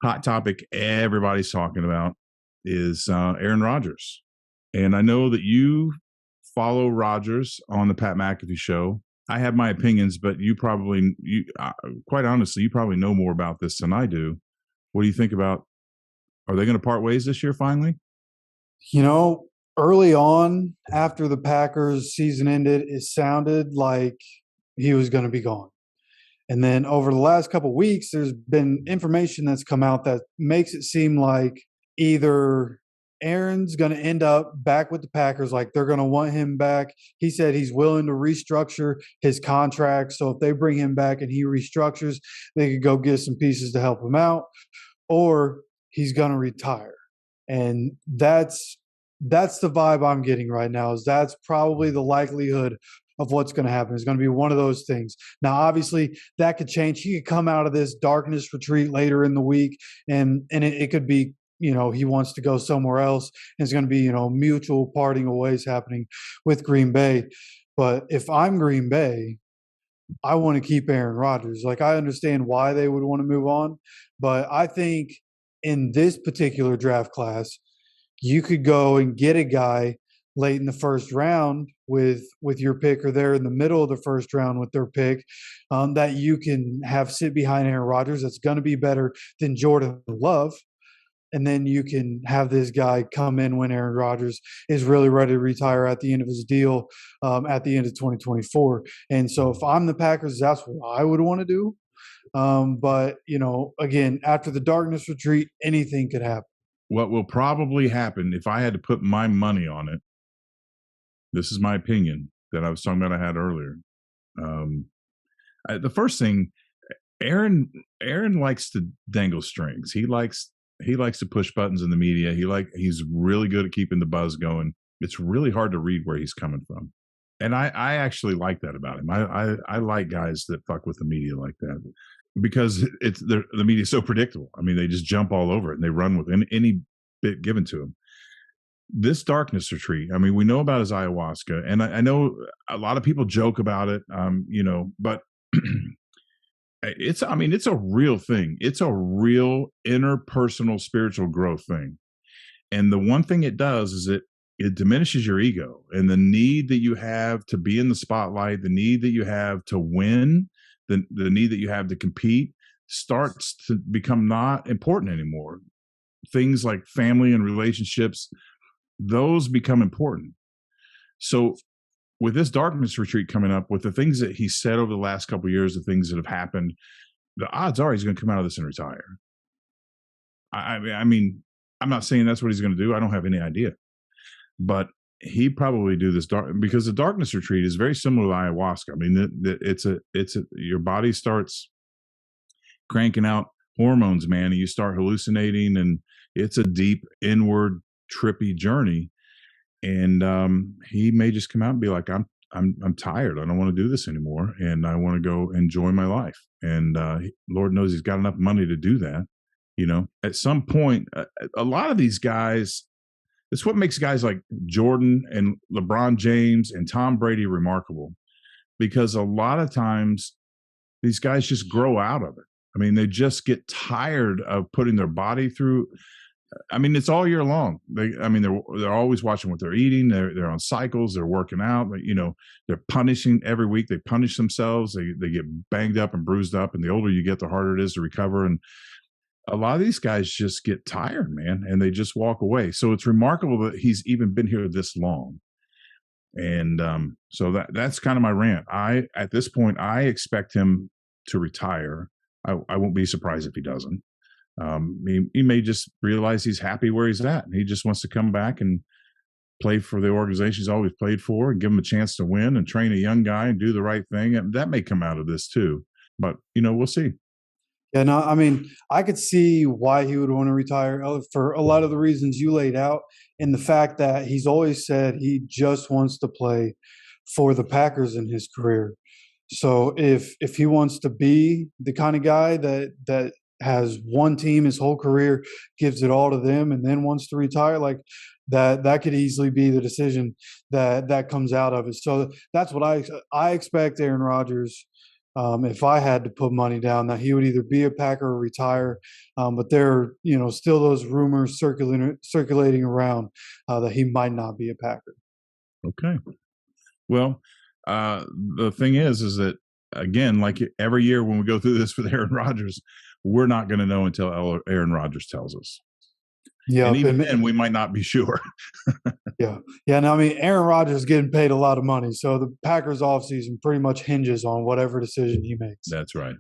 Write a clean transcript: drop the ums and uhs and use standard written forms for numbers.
hot topic everybody's talking about is Aaron Rodgers. And I know that you follow Rodgers on the Pat McAfee show. I have my opinions, but quite honestly, you probably know more about this than I do. What do you think about, are they going to part ways this year finally? You know, early on after the Packers season ended, it sounded like he was going to be gone. And then over the last couple of weeks, there's been information that's come out that makes it seem like either Aaron's going to end up back with the Packers, like they're going to want him back. He said he's willing to restructure his contract. So if they bring him back and he restructures, they could go get some pieces to help him out, or he's going to retire. And that's the vibe I'm getting right now, is that's probably the likelihood of what's going to happen. It's going to be one of those things. Now, obviously, that could change. He could come out of this darkness retreat later in the week, and it could be, he wants to go somewhere else. And it's going to be, mutual parting of ways happening with Green Bay. But if I'm Green Bay, I want to keep Aaron Rodgers. Like, I understand why they would want to move on, but I think in this particular draft class, you could go and get a guy late in the first round with your pick, or there in the middle of the first round with their pick, that you can have sit behind Aaron Rodgers. That's going to be better than Jordan Love. And then you can have this guy come in when Aaron Rodgers is really ready to retire at the end of his deal, at the end of 2024. And so if I'm the Packers, that's what I would want to do. But, again, after the darkness retreat, anything could happen. What will probably happen, if I had to put my money on it, this is my opinion that I was talking about, I had earlier. The first thing, Aaron likes to dangle strings. He likes to push buttons in the media. He's really good at keeping the buzz going. It's really hard to read where he's coming from. And I actually like that about him. I like guys that fuck with the media like that, because the media is so predictable. I mean, they just jump all over it and they run with any bit given to them. This darkness retreat, I mean, we know about his ayahuasca, and I know a lot of people joke about it, but it's a real thing. It's a real interpersonal spiritual growth thing. And the one thing it does is it diminishes your ego and the need that you have to be in the spotlight, the need that you have to win, the need that you have to compete starts to become not important anymore. Things like family and relationships, those become important. So with this darkness retreat coming up, with the things that he said over the last couple of years, the things that have happened, the odds are he's going to come out of this and retire. I mean, I'm not saying that's what he's going to do. I don't have any idea. But he probably do this because the darkness retreat is very similar to ayahuasca. I mean, your body starts cranking out hormones, man, and you start hallucinating, and it's a deep inward trippy journey. And he may just come out and be like, I'm tired. I don't want to do this anymore, and I want to go enjoy my life. And Lord knows he's got enough money to do that. At some point, a lot of these guys. It's what makes guys like Jordan and LeBron James and Tom Brady remarkable, because a lot of times these guys just grow out of it. I mean, they just get tired of putting their body through. I mean, it's all year long. They're always watching what they're eating. They're on cycles. They're working out. They're punishing every week. They punish themselves. They get banged up and bruised up. And the older you get, the harder it is to recover. And a lot of these guys just get tired, man, and they just walk away. So it's remarkable that he's even been here this long. And so that's kind of my rant. At this point, I expect him to retire. I won't be surprised if he doesn't. He may just realize he's happy where he's at, and he just wants to come back and play for the organization he's always played for, and give him a chance to win and train a young guy and do the right thing. And that may come out of this too, but we'll see. Yeah, no, I mean, I could see why he would want to retire for a lot of the reasons you laid out, and the fact that he's always said he just wants to play for the Packers in his career. So if he wants to be the kind of guy that has one team his whole career, gives it all to them, and then wants to retire, like that could easily be the decision that comes out of it. So that's what I expect Aaron Rodgers if I had to put money down, that he would either be a Packer or retire. But there are, still those rumors circulating around that he might not be a Packer. Okay. Well, the thing is that, again, like every year when we go through this with Aaron Rodgers, we're not going to know until Aaron Rodgers tells us. Yeah, and even then, we might not be sure. Yeah. No, I mean, Aaron Rodgers is getting paid a lot of money, so the Packers offseason pretty much hinges on whatever decision he makes. That's right.